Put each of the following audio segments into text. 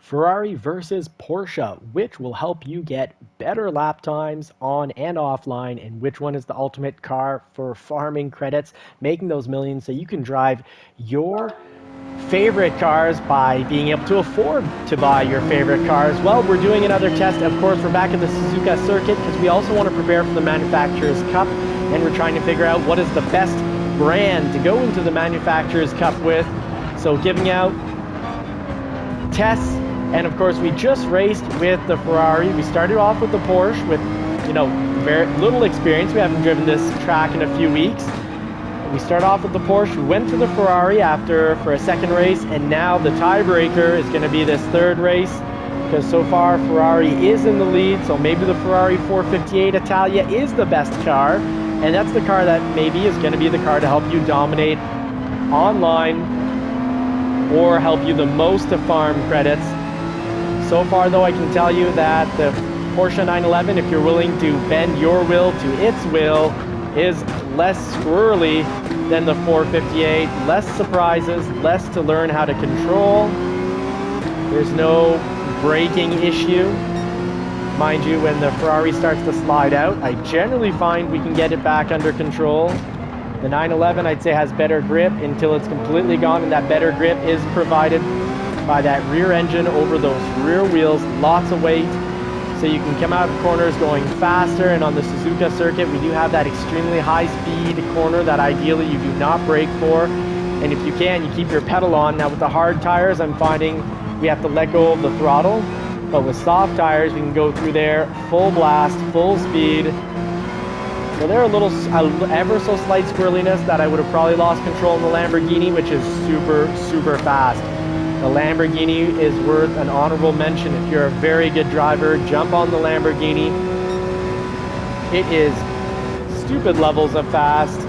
Ferrari versus Porsche, which will help you get better lap times on and offline, and which one is the ultimate car for farming credits, making those millions so you can drive your favorite cars by being able to afford to buy your favorite cars. Well, we're doing another test. Of course, we're back at the Suzuka circuit because we also want to prepare for the Manufacturers Cup, and we're trying to figure out what is the best brand to go into the Manufacturers Cup with. So giving out tests, and of course we just raced with the Ferrari. We started off with the Porsche with, very little experience. We haven't driven this track in a few weeks. We start off with the Porsche, we went to the Ferrari for a second race, and now the tiebreaker is going to be this third race, because so far Ferrari is in the lead, so maybe the Ferrari 458 Italia is the best car, and that's the car that maybe is going to be the car to help you dominate online or help you the most to farm credits. So far though, I can tell you that the Porsche 911, if you're willing to bend your will to its will, is less squirrely than the 458, less surprises, less to learn how to control. There's no braking issue. Mind you, when the Ferrari starts to slide out, I generally find we can get it back under control. The 911, I'd say, has better grip until it's completely gone, and that better grip is provided by that rear engine over those rear wheels, lots of weight. So you can come out of corners going faster, and on the Suzuka circuit, we do have that extremely high-speed corner that ideally you do not brake for. And if you can, you keep your pedal on. Now with the hard tires, I'm finding we have to let go of the throttle. But with soft tires, we can go through there, full blast, full speed. So they're a ever so slight squirreliness that I would have probably lost control in the Lamborghini, which is super, super fast. The Lamborghini is worth an honorable mention. If you're a very good driver, jump on the Lamborghini. It is stupid levels of fast,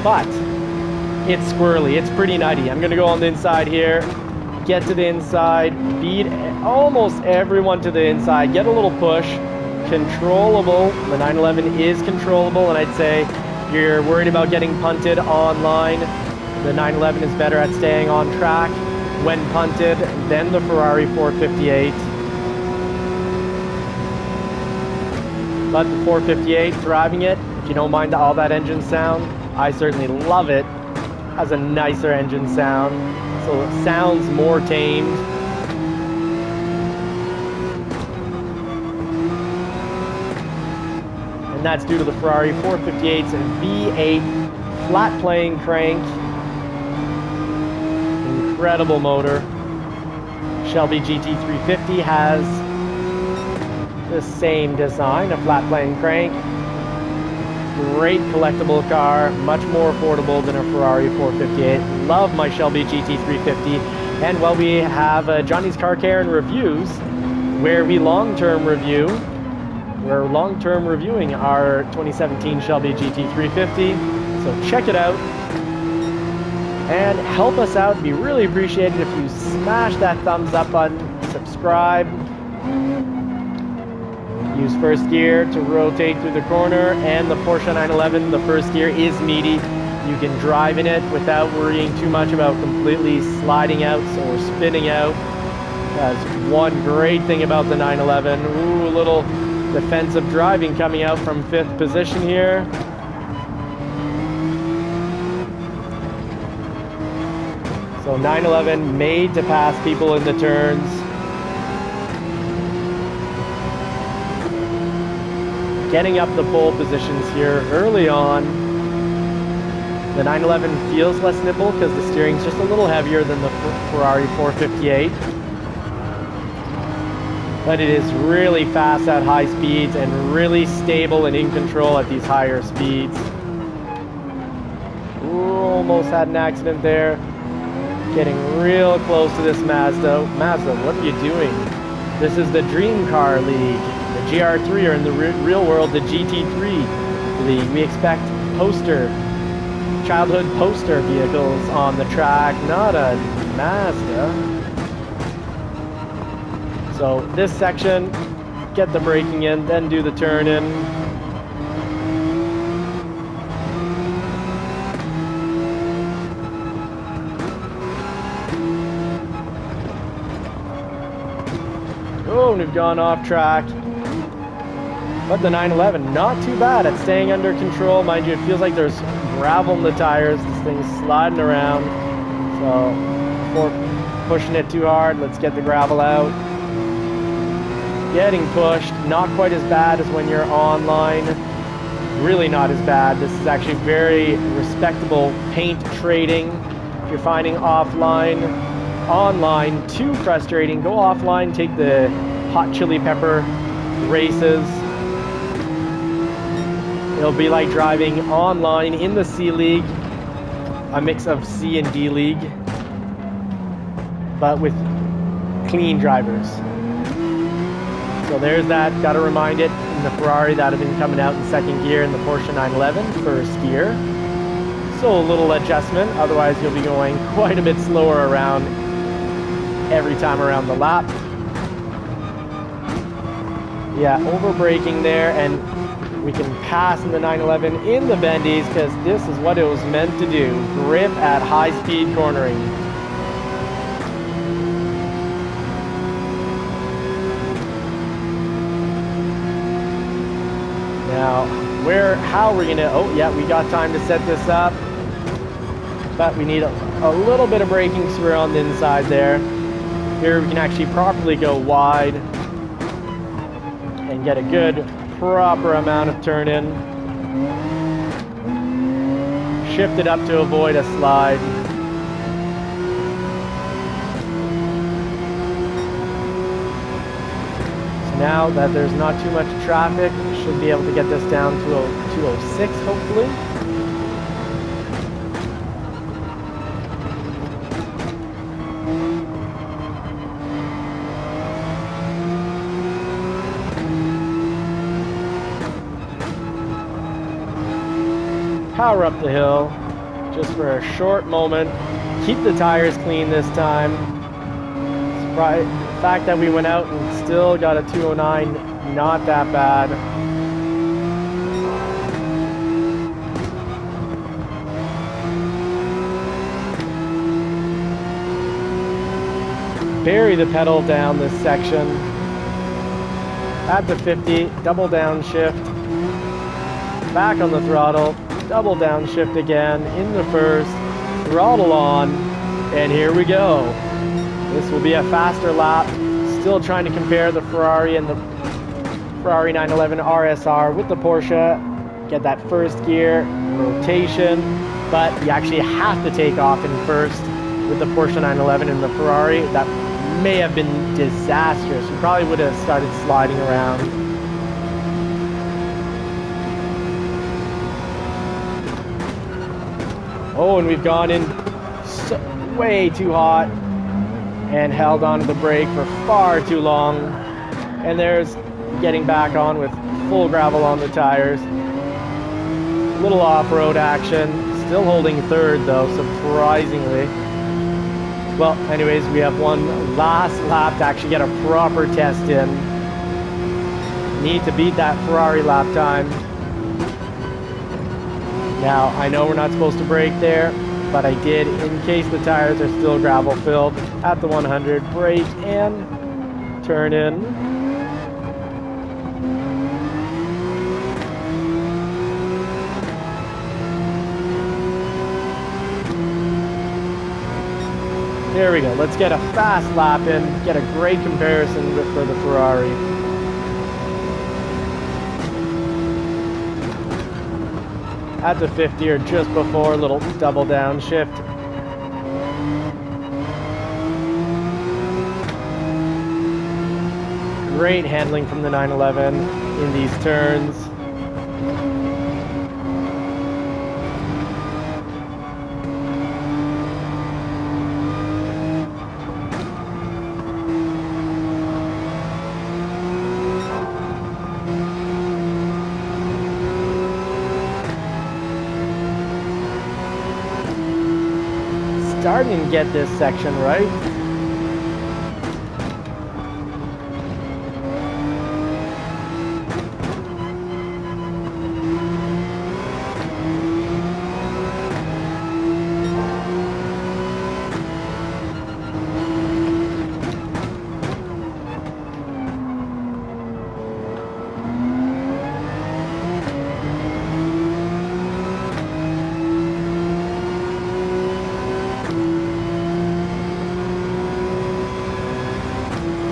but it's squirrely. It's pretty nutty. I'm going to go on the inside here, get to the inside, beat almost everyone to the inside, get a little push, controllable. The 911 is controllable, and I'd say if you're worried about getting punted online, the 911 is better at staying on track when punted than the Ferrari 458. But the 458, driving it, if you don't mind all that engine sound, I certainly love it. Has a nicer engine sound, so it sounds more tamed. And that's due to the Ferrari 458's V8 flat plane crank. Incredible motor. Shelby GT350 has the same design, a flat plane crank. Great collectible car, much more affordable than a Ferrari 458. Love my Shelby GT350. And well, we have Johnny's Car Care and Reviews, where we're long-term reviewing our 2017 Shelby GT350. So check it out. And help us out. It'd be really appreciated if you smash that thumbs up button, subscribe, use first gear to rotate through the corner, and the Porsche 911, the first gear is meaty. You can drive in it without worrying too much about completely sliding out or spinning out. That's one great thing about the 911. Ooh, a little defensive driving coming out from 5th position here. So 911 made to pass people in the turns. Getting up the pole positions here early on. The 911 feels less nimble because the steering's just a little heavier than the Ferrari 458. But it is really fast at high speeds and really stable and in control at these higher speeds. Ooh, almost had an accident there. Getting real close to this Mazda. Mazda, what are you doing? This is the Dream Car League. The GR3, or in the real world, the GT3 League. We expect childhood poster vehicles on the track, not a Mazda. So this section, get the braking in, then do the turn in. Oh, and we've gone off track. But the 911, not too bad at staying under control. Mind you, it feels like there's gravel in the tires. This thing's sliding around. So before pushing it too hard, let's get the gravel out. Getting pushed, not quite as bad as when you're online. Really not as bad. This is actually very respectable paint trading. If you're finding offline, online too frustrating, go offline, take the hot chili pepper races. It'll be like driving online in the C League, a mix of C and D League, but with clean drivers. So there's that, gotta remind it, in the Ferrari that have been coming out in second gear in the Porsche 911 first gear. So a little adjustment, otherwise you'll be going quite a bit slower around every time around the lap. Yeah, over braking there, and we can pass in the 911 in the bendies because this is what it was meant to do. Grip at high speed cornering. Now, how are we gonna, oh yeah, we got time to set this up. But we need a little bit of braking because we're on the inside there. Here we can actually properly go wide and get a good proper amount of turn in. Shift it up to avoid a slide. So now that there's not too much traffic, should be able to get this down to 206 hopefully. Power up the hill just for a short moment. Keep the tires clean this time. The fact that we went out and still got a 209, not that bad. Bury the pedal down this section. At the 50, double downshift. Back on the throttle. Double downshift again in the first, throttle on, and here we go. This will be a faster lap. Still trying to compare the Ferrari and the Ferrari 911 RSR with the Porsche. Get that first gear, rotation, but you actually have to take off in first with the Porsche 911 and the Ferrari. That may have been disastrous. You probably would have started sliding around. Oh, and we've gone in way too hot and held onto the brake for far too long. And there's getting back on with full gravel on the tires. Little off-road action. Still holding third though, surprisingly. Well, anyways, we have one last lap to actually get a proper test in. Need to beat that Ferrari lap time. Now, I know we're not supposed to brake there, but I did in case the tires are still gravel filled. At the 100, brake and turn in. There we go. Let's get a fast lap in, get a great comparison for the Ferrari. At the 50 or just before, a little double downshift. Great handling from the 911 in these turns. Starting to get this section right.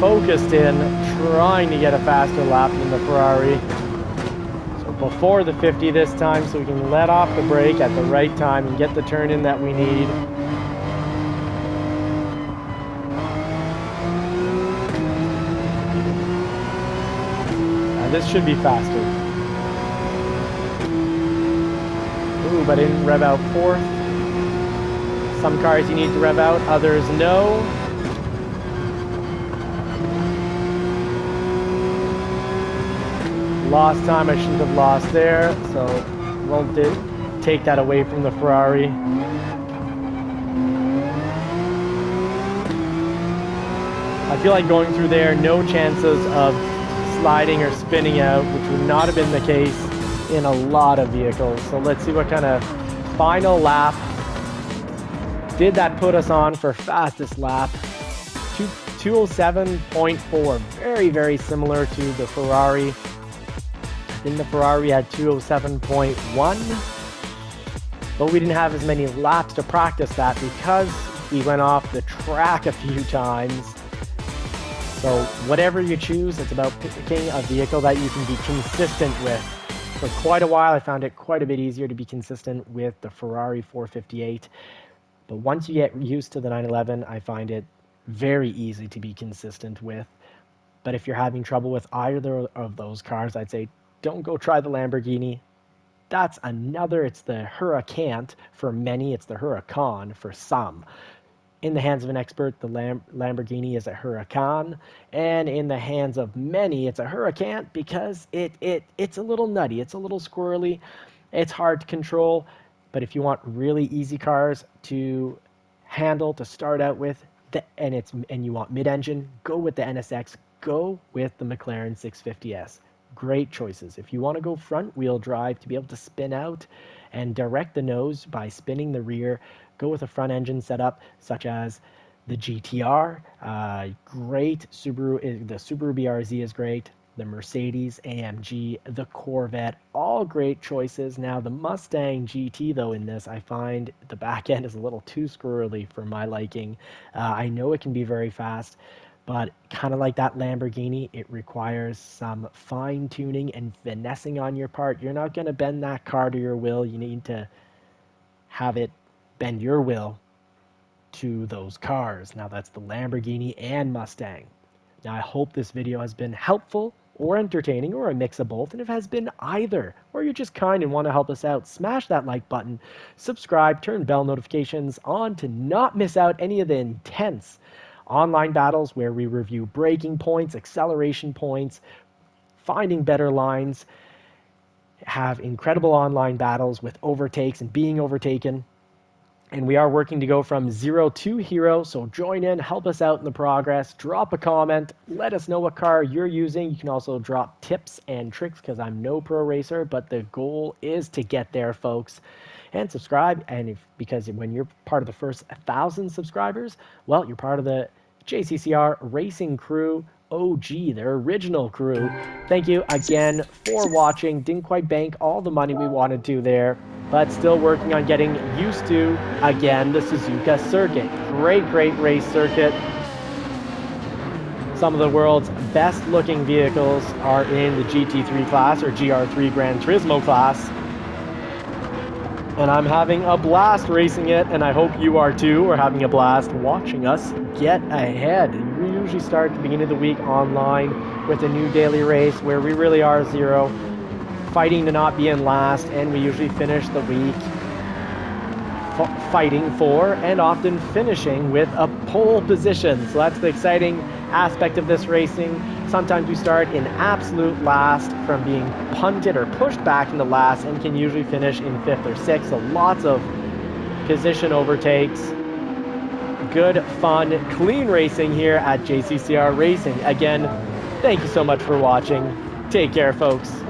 focused in, trying to get a faster lap than the Ferrari. So before the 50 this time, so we can let off the brake at the right time and get the turn in that we need. This should be faster. Ooh, but I didn't rev out fourth. Some cars you need to rev out, others no. Lost time, I shouldn't have lost there, so won't take that away from the Ferrari. I feel like going through there, no chances of sliding or spinning out, which would not have been the case in a lot of vehicles. So let's see what kind of final lap did that put us on for fastest lap. 207.4, very, very similar to the Ferrari. I think the Ferrari had 207.1, but we didn't have as many laps to practice that because we went off the track a few times. So whatever you choose, it's about picking a vehicle that you can be consistent with. For quite a while, I found it quite a bit easier to be consistent with the Ferrari 458. But once you get used to the 911, I find it very easy to be consistent with. But if you're having trouble with either of those cars, I'd say don't go try the Lamborghini. That's another, it's the Huracant for many, it's the Huracan for some. In the hands of an expert, the Lamborghini is a Huracan, and in the hands of many, it's a Huracant because it's a little nutty, it's a little squirrely, it's hard to control. But if you want really easy cars to handle to start out with, and you want mid-engine, go with the NSX, go with the McLaren 650S. Great choices. If you want to go front-wheel drive to be able to spin out and direct the nose by spinning the rear, go with a front engine setup such as the GTR. Great. The Subaru BRZ is great. The Mercedes AMG, the Corvette, all great choices. Now the Mustang GT though in this, I find the back end is a little too squirrely for my liking. I know it can be very fast, but kind of like that Lamborghini, it requires some fine tuning and finessing on your part. You're not going to bend that car to your will. You need to have it bend your will to those cars. Now that's the Lamborghini and Mustang. Now I hope this video has been helpful or entertaining or a mix of both. And if it has been either, or you're just kind and want to help us out, smash that like button, subscribe, turn bell notifications on to not miss out any of the intense online battles where we review braking points, acceleration points, finding better lines, have incredible online battles with overtakes and being overtaken. And we are working to go from 0 to hero, so join in, help us out in the progress, drop a comment, let us know what car you're using. You can also drop tips and tricks because I'm no pro racer, but the goal is to get there, folks. And subscribe, and because when you're part of the first 1,000 subscribers, well, you're part of the JCCR Racing Crew OG, their original crew. Thank you again for watching. Didn't quite bank all the money we wanted to there, but still working on getting used to, again, the Suzuka circuit. Great, great race circuit. Some of the world's best looking vehicles are in the GT3 class or GR3 Gran Turismo class. And I'm having a blast racing it, and I hope you are too. We're having a blast watching us get ahead. We usually start at the beginning of the week online with a new daily race where we really are zero, fighting to not be in last, and we usually finish the week fighting for and often finishing with a pole position. So that's the exciting aspect of this racing. Sometimes we start in absolute last from being punted or pushed back into last and can usually finish in 5th or 6th. So lots of position overtakes. Good, fun, clean racing here at JCCR Racing. Again, thank you so much for watching. Take care, folks.